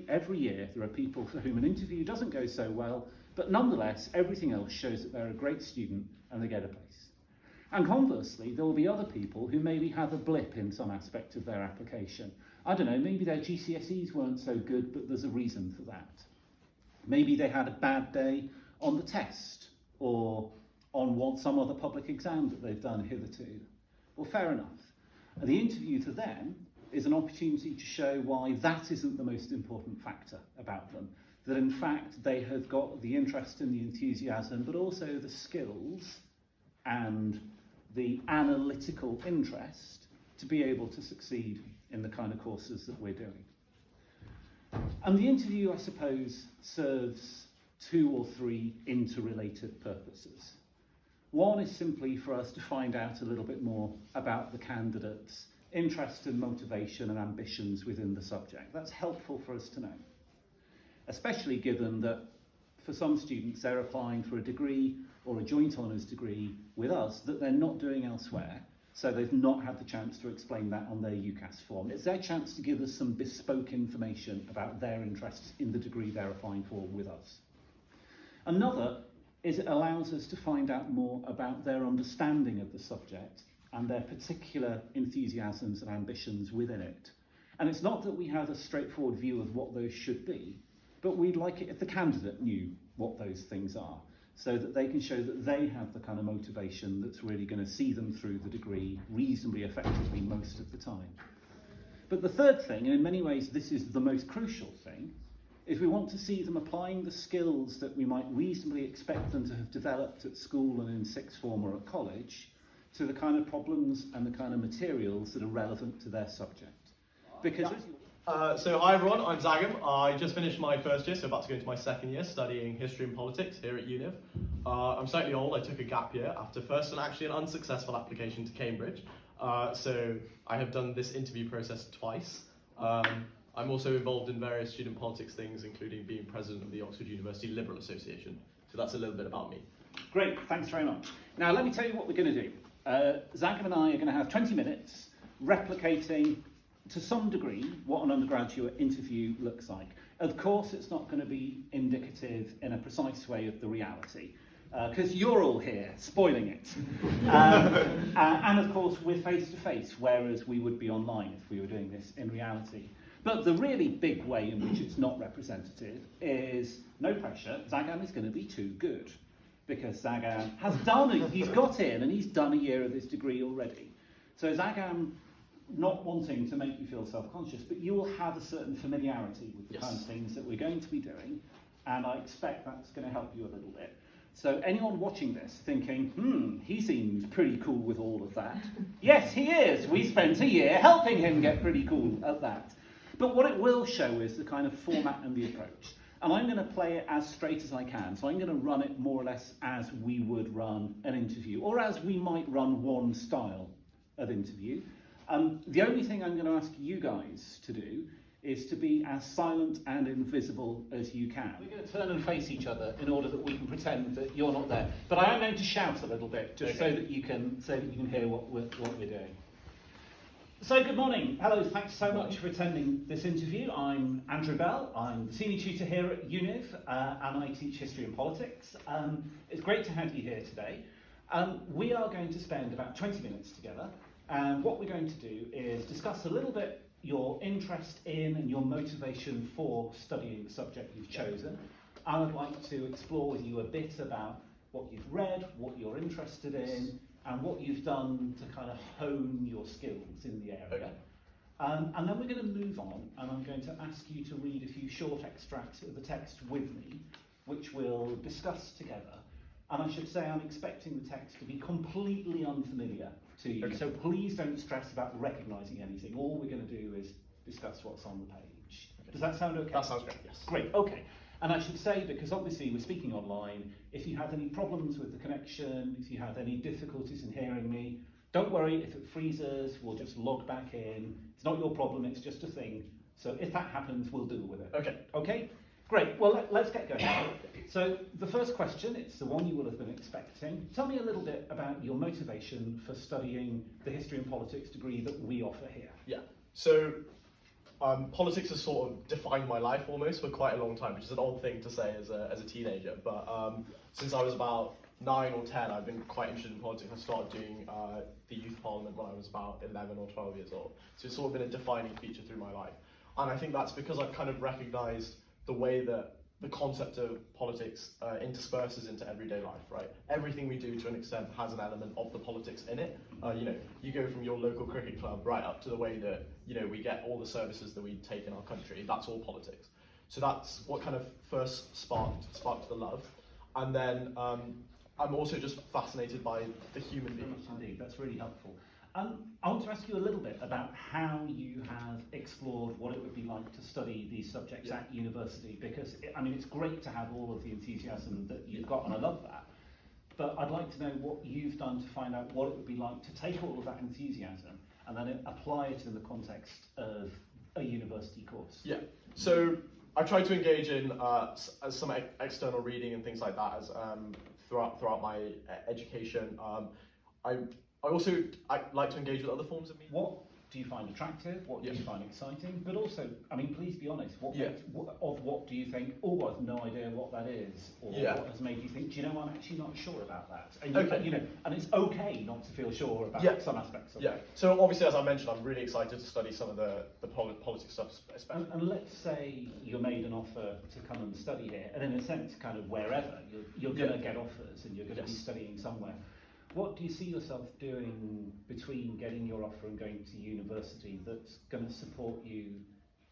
Every year there are people for whom an interview doesn't go so well, but nonetheless everything else shows that they're a great student and they get a place. And conversely, there will be other people who maybe have a blip in some aspect of their application. I don't know, maybe their GCSEs weren't so good, but there's a reason for that. Maybe they had a bad day on the test or on some other public exam that they've done hitherto. Well, fair enough. And the interview for them is an opportunity to show why that isn't the most important factor about them. That in fact they have got the interest and the enthusiasm, but also the skills and the analytical interest to be able to succeed in the kind of courses that we're doing. And the interview, I suppose, serves 2 or 3 interrelated purposes. One is simply for us to find out a little bit more about the candidate's interest and motivation and ambitions within the subject. That's helpful for us to know, especially given that for some students they're applying for a degree or a joint honours degree with us that they're not doing elsewhere, so they've not had the chance to explain that on their UCAS form. It's their chance to give us some bespoke information about their interests in the degree they're applying for with us. Another is it allows us to find out more about their understanding of the subject and their particular enthusiasms and ambitions within it. And it's not that we have a straightforward view of what those should be, but we'd like it if the candidate knew what those things are, so that they can show that they have the kind of motivation that's really going to see them through the degree reasonably effectively most of the time. But the third thing, and in many ways this is the most crucial thing, is we want to see them applying the skills that we might reasonably expect them to have developed at school and in sixth form or at college to the kind of problems and the kind of materials that are relevant to their subject. Because So hi everyone, I'm Zagam. I just finished my first year, so about to go into my second year studying history and politics here at Univ. I'm slightly old. I took a gap year after first and actually an unsuccessful application to Cambridge. So I have done this interview process twice. I'm also involved in various student politics things, including being president of the Oxford University Liberal Association. So that's a little bit about me. Great, thanks very much. Now let me tell you what we're going to do. Zagam and I are going to have 20 minutes replicating to some degree what an undergraduate interview looks like. Of course it's not going to be indicative in a precise way of the reality, because you're all here spoiling it. And of course we're face to face, whereas we would be online if we were doing this in reality. But the really big way in which it's not representative is, no pressure, Zagam is going to be too good. Because Zagam has he's got in and he's done a year of his degree already. So Zagam, not wanting to make you feel self-conscious, but you will have a certain familiarity with the kind of things that we're going to be doing, and I expect that's going to help you a little bit. So anyone watching this thinking, he seems pretty cool with all of that. Yes, he is. We spent a year helping him get pretty cool at that. But what it will show is the kind of format and the approach. And I'm going to play it as straight as I can. So I'm going to run it more or less as we would run an interview, or as we might run one style of interview. The only thing I'm going to ask you guys to do is to be as silent and invisible as you can. We're going to turn and face each other in order that we can pretend that you're not there. But I am going to shout a little bit, just so that you can hear what we're doing. So good morning. Hello, thanks so much for attending this interview. I'm Andrew Bell. I'm the senior tutor here at Univ, and I teach history and politics. It's great to have you here today. We are going to spend about 20 minutes together, and what we're going to do is discuss a little bit your interest in and your motivation for studying the subject you've chosen. I would like to explore with you a bit about what you've read, what you're interested in, and what you've done to kind of hone your skills in the area. And then we're going to move on, and I'm going to ask you to read a few short extracts of the text with me, which we'll discuss together. And I should say I'm expecting the text to be completely unfamiliar to you, so please don't stress about recognising anything. All we're going to do is discuss what's on the page. Does that sound okay? That sounds great, yes. Great, okay. And I should say, because obviously we're speaking online, if you have any problems with the connection, if you have any difficulties in hearing me, don't worry. If it freezes, we'll just log back in. It's not your problem, it's just a thing. So if that happens, we'll deal with it. Okay. Okay? Great. Well, let's get going. So the first question, it's the one you will have been expecting. Tell me a little bit about your motivation for studying the history and politics degree that we offer here. Yeah. So Politics has sort of defined my life almost for quite a long time, which is an odd thing to say as a teenager. But since I was about 9 or 10, I've been quite interested in politics. I started doing the youth parliament when I was about 11 or 12 years old. So it's sort of been a defining feature through my life. And I think that's because I've kind of recognised the way that the concept of politics intersperses into everyday life, right? Everything we do to an extent has an element of the politics in it. You go from your local cricket club right up to the way that, we get all the services that we take in our country. That's all politics. So that's what kind of first sparked the love. And then I'm also just fascinated by the human being. Indeed, that's really helpful. I want to ask you a little bit about how you have explored what it would be like to study these subjects at university, because it's great to have all of the enthusiasm that you've got, and I love that. But I'd like to know what you've done to find out what it would be like to take all of that enthusiasm and then apply it in the context of a university course. Yeah. So I tried to engage in some external reading and things like that as throughout my education. I also like to engage with other forms of media. What do you find attractive? What do you find exciting? But also, please be honest. What do you think? Oh, I've no idea what that is, or what has made you think? Do you know, I'm actually not sure about that. And and it's okay not to feel sure about some aspects of it. So obviously, as I mentioned, I'm really excited to study some of the politics stuff, especially. And let's say you're made an offer to come and study here, and in a sense, kind of wherever you're going to get offers, and you're going to be studying somewhere. What do you see yourself doing between getting your offer and going to university that's going to support you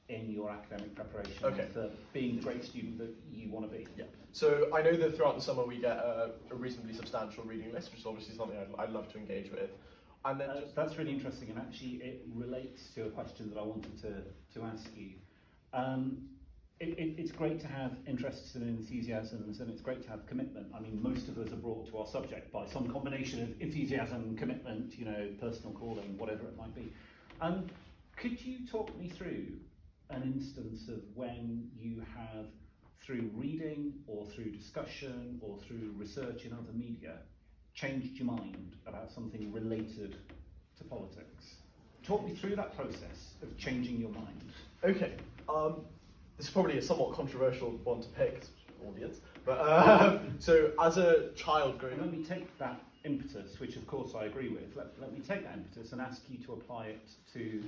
in your academic preparation for being the great student that you want to be? Yeah. So I know that throughout the summer we get a reasonably substantial reading list, which is obviously something I'd love to engage with. And then that's really interesting, and actually it relates to a question that I wanted to ask you. It's great to have interests and enthusiasms, and it's great to have commitment. Most of us are brought to our subject by some combination of enthusiasm, commitment, personal calling, whatever it might be. Could you talk me through an instance of when you have, through reading or through discussion or through research in other media, changed your mind about something related to politics? Talk me through that process of changing your mind. Okay. This is probably a somewhat controversial one to pick, audience, but so as a child growing up... Let me take that impetus, which of course I agree with, let me take that impetus and ask you to apply it to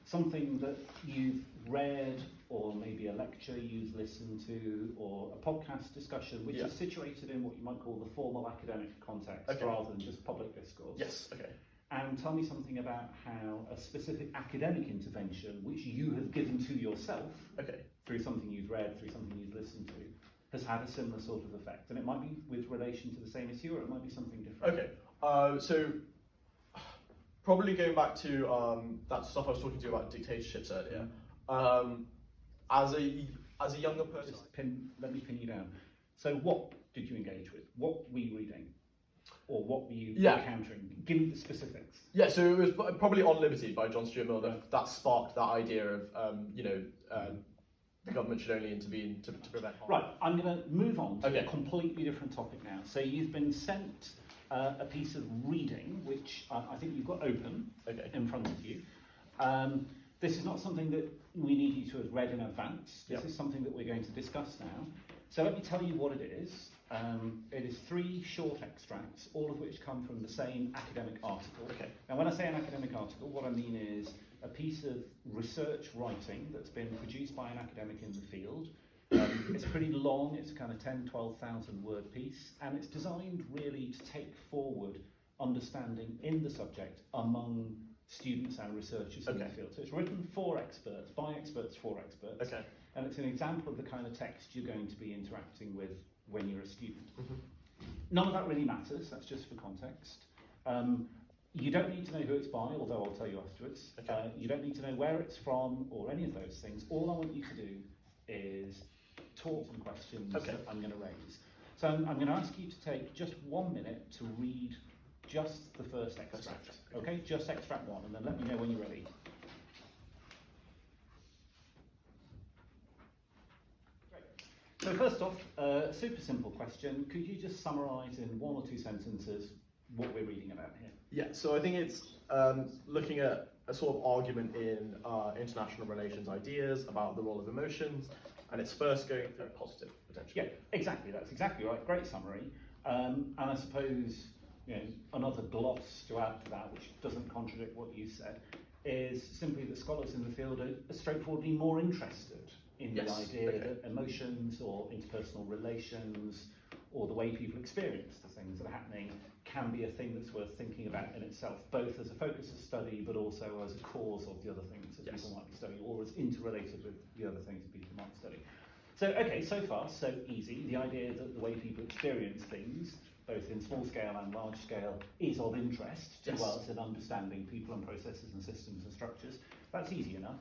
something that you've read, or maybe a lecture you've listened to, or a podcast discussion, which is situated in what you might call the formal academic context, rather than just public discourse. Yes, okay. And tell me something about how a specific academic intervention, which you have given to yourself, through something you've read, through something you've listened to, has had a similar sort of effect. And it might be with relation to the same issue, or it might be something different. Okay, so probably going back to that stuff I was talking to you about dictatorships earlier. As a younger person... Let me pin you down. So what did you engage with? What were you reading? Or what were you encountering? Give me the specifics. Yeah, so it was probably On Liberty by John Stuart Mill that sparked that idea of, the government should only intervene to prevent harm. Right, I'm going to move on to a completely different topic now. So you've been sent a piece of reading, which I think you've got open in front of you. This is not something that we need you to have read in advance. This is something that we're going to discuss now. So let me tell you what it is. It is 3 short extracts, all of which come from the same academic article. Now, when I say an academic article, what I mean is a piece of research writing that's been produced by an academic in the field. It's pretty long, it's a kind of 12,000 word piece, and it's designed really to take forward understanding in the subject among students and researchers in the field. So it's written for experts, by experts, for experts, and it's an example of the kind of text you're going to be interacting with when you're a student. None of that really matters, that's just for context. You don't need to know who it's by, although I'll tell you afterwards. You don't need to know where it's from or any of those things. All I want you to do is talk some questions that I'm going to raise. So I'm going to ask you to take just 1 minute to read just the first extract. Okay, just extract 1, and then let me know when you're ready. So first off, super simple question. Could you just summarise in 1 or 2 sentences what we're reading about here? Yeah, so I think it's looking at a sort of argument in international relations ideas about the role of emotions, and it's first going through positive, potentially. Yeah, exactly. That's exactly right. Great summary. And I suppose, another gloss to add to that, which doesn't contradict what you said, is simply that scholars in the field are straightforwardly more interested in the idea that emotions or interpersonal relations or the way people experience the things that are happening can be a thing that's worth thinking about in itself, both as a focus of study but also as a cause of the other things that people might be studying, or as interrelated with the other things that people might study. So, okay, so far, so easy. The idea that the way people experience things, both in small scale and large scale, is of interest to us in understanding people and processes and systems and structures. That's easy enough.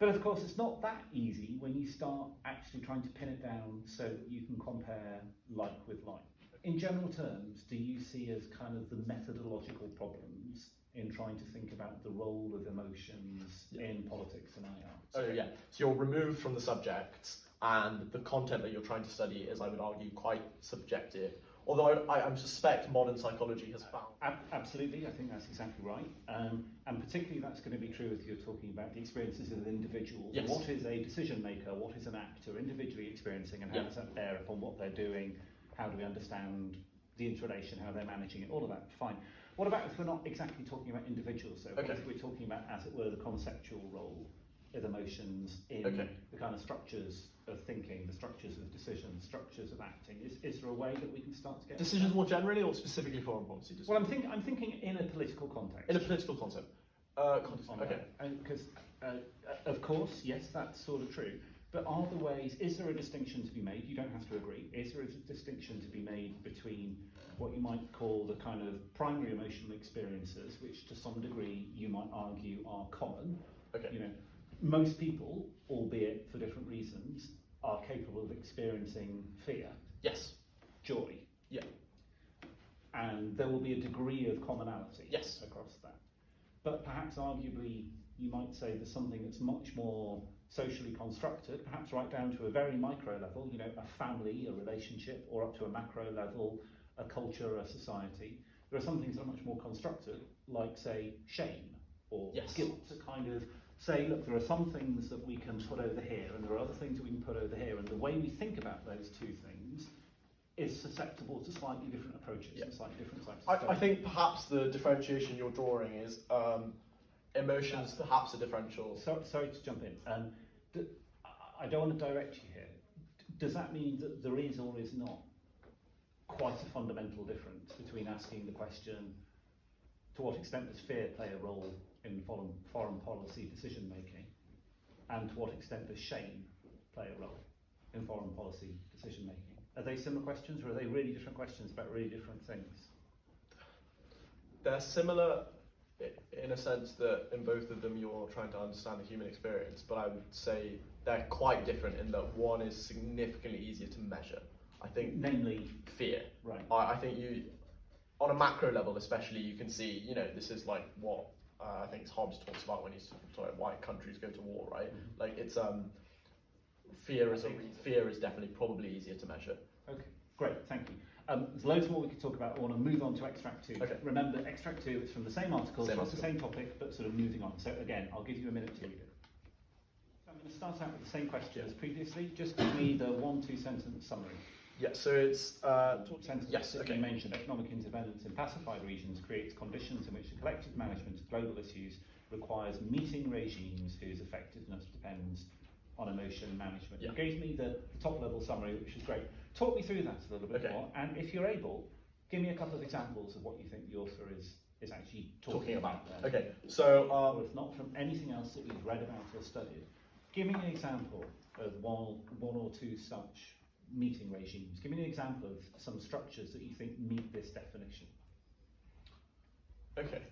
But of course, it's not that easy when you start actually trying to pin it down so that you can compare like with like. In general terms, do you see as kind of the methodological problems in trying to think about the role of emotions in politics and IR? So yeah, so you're removed from the subject, and the content that you're trying to study is, I would argue, quite subjective. Although I suspect modern psychology has found... Absolutely, I think that's exactly right. And particularly that's going to be true if you're talking about the experiences of individuals. Yes. What is a decision maker, what is an actor individually experiencing, and how does that bear upon what they're doing? How do we understand the interrelation, how they're managing it, all of that, fine. What about if we're not exactly talking about individuals? So what if we're talking about, as it were, the conceptual role of emotions in the kind of structures of thinking, the structures of decision, structures of acting? Is there a way that we can start to get decisions more generally, or specifically foreign policy decisions? Well, I'm thinking in a political context. In a political context. Because of course, yes, that's sort of true. But are there ways? Is there a distinction to be made? You don't have to agree. Is there a distinction to be made between what you might call the kind of primary emotional experiences, which to some degree you might argue are common? Most people, albeit for different reasons, are capable of experiencing fear. Yes. Joy. Yeah. And there will be a degree of commonality across that. But perhaps arguably you might say there's something that's much more socially constructed, perhaps right down to a very micro level, a family, a relationship, or up to a macro level, a culture, a society. There are some things that are much more constructed, like, say, shame or guilt, to kind of say, look, there are some things that we can put over here, and there are other things that we can put over here, and the way we think about those two things is susceptible to slightly different approaches and slightly different types of study. I think perhaps the differentiation you're drawing is emotions perhaps a differential. Sorry to jump in. I don't want to direct you here. Does that mean that there is or is not quite a fundamental difference between asking the question, to what extent does fear play a role in foreign policy decision making, and to what extent does shame play a role in foreign policy decision making? Are they similar questions, or are they really different questions about really different things? They're similar in a sense that in both of them you're trying to understand the human experience, but I would say they're quite different in that one is significantly easier to measure. I think, namely fear. Right. I think you, on a macro level especially, you can see, this is like what I think Hobbes talks about when he's talking about why countries go to war, right? Mm-hmm. Like it's fear is definitely probably easier to measure. Okay, great, thank you. There's loads more we could talk about. I want to move on to extract 2. Okay. Remember, extract 2 is from the same article, it's the same topic, but sort of moving on. So again, I'll give you a minute to read it. So I'm going to start out with the same question as previously. Just give me the 1-2 sentence summary. Yeah, so it's... You mentioned economic independence in pacified regions creates conditions in which the collective management of global issues requires meeting regimes whose effectiveness depends on emotion management. You gave me the top level summary, which is great. Talk me through that a little bit more, and if you're able, give me a couple of examples of what you think the author is actually talking about there. Okay, so... or if not from anything else that you've read about or studied, give me an example of one or two such meeting regimes. Give me an example of some structures that you think meet this definition. Okay.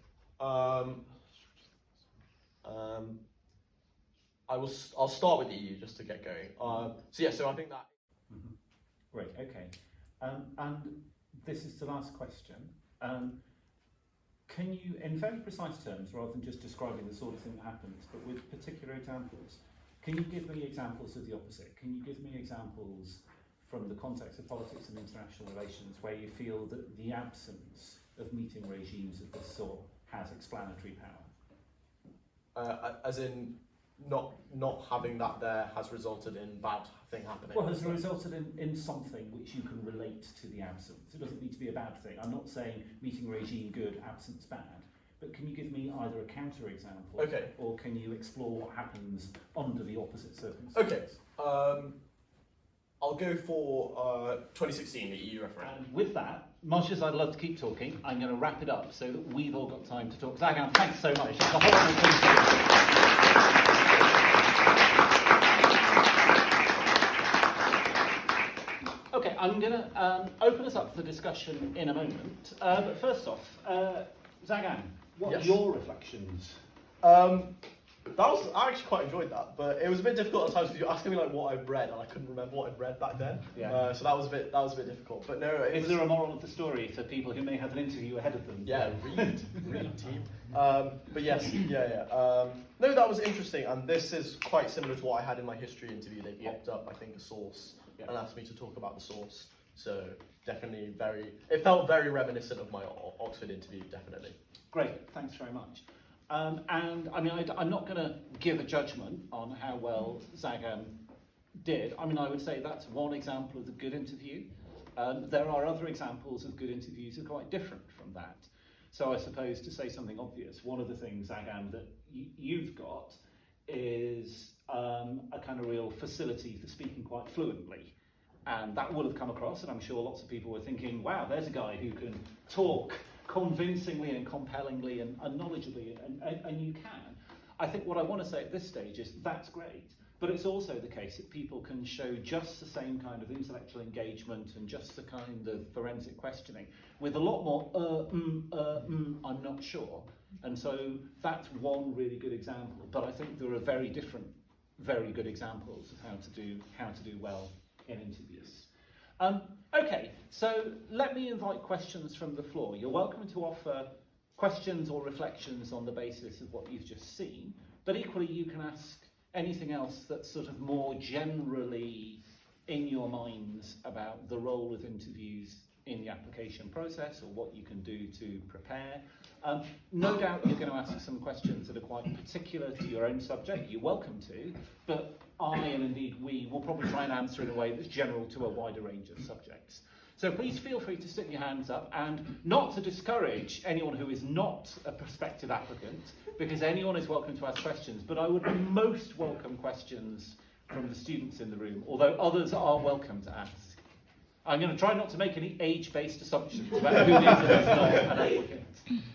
I'll start with the EU just to get going. So I think that... Mm-hmm. Great, okay. And this is the last question. Can you, in very precise terms, rather than just describing the sort of thing that happens, but with particular examples, can you give me examples of the opposite? Can you give me examples from the context of politics and international relations where you feel that the absence of meeting regimes of this sort has explanatory power? As in, not having that there has resulted in bad thing happening. Well, has it resulted in something which you can relate to the absence? It doesn't need to be a bad thing. I'm not saying meeting regime good, absence bad. But can you give me either a counter example, Okay, or can you explore what happens under the opposite circumstances? okay. I'll go for 2016, the EU referendum. And with that, much as I'd love to keep talking, I'm going to wrap it up so that we've all got time to talk. Zagam, thanks so much. It's a horrible thing to do. Okay, I'm going to open us up for discussion in a moment. But first off, Zagam, what are your reflections? I actually quite enjoyed that, but it was a bit difficult at times because you're asking me like what I'd read, and I couldn't remember what I'd read back then. Yeah. So that was a bit difficult. But no, Is there a moral of the story for people who may have an interview ahead of them? Yeah, read team. But yes, no, that was interesting, and this is quite similar to what I had in my history interview. They popped up, I think, a source and asked me to talk about the source. So definitely it felt very reminiscent of my Oxford interview, definitely. Great, thanks very much. And I mean, I'm not going to give a judgment on how well Zagam did. I mean, I would say that's one example of the good interview. There are other examples of good interviews that are quite different from that. So I suppose to say something obvious, one of the things, Zagam, that you've got is a kind of real facility for speaking quite fluently. And that will have come across, and I'm sure lots of people were thinking, wow, there's a guy who can talk convincingly and compellingly and knowledgeably, and you can. I think what I want to say at this stage is that's great, but it's also the case that people can show just the same kind of intellectual engagement and just the kind of forensic questioning with a lot more I'm not sure. And so that's one really good example, but I think there are very different, very good examples of how to do well in interviews. Okay, so let me invite questions from the floor. You're welcome to offer questions or reflections on the basis of what you've just seen, but equally you can ask anything else that's sort of more generally in your minds about the role of interviews in the application process or what you can do to prepare. No doubt you're going to ask some questions that are quite particular to your own subject. You're welcome to, but I, and indeed we, will probably try and answer in a way that's general to a wider range of subjects. So please feel free to stick your hands up, and not to discourage anyone who is not a prospective applicant, because anyone is welcome to ask questions, but I would most welcome questions from the students in the room, although others are welcome to ask. I'm going to try not to make any age-based assumptions about who is and who's not an applicant.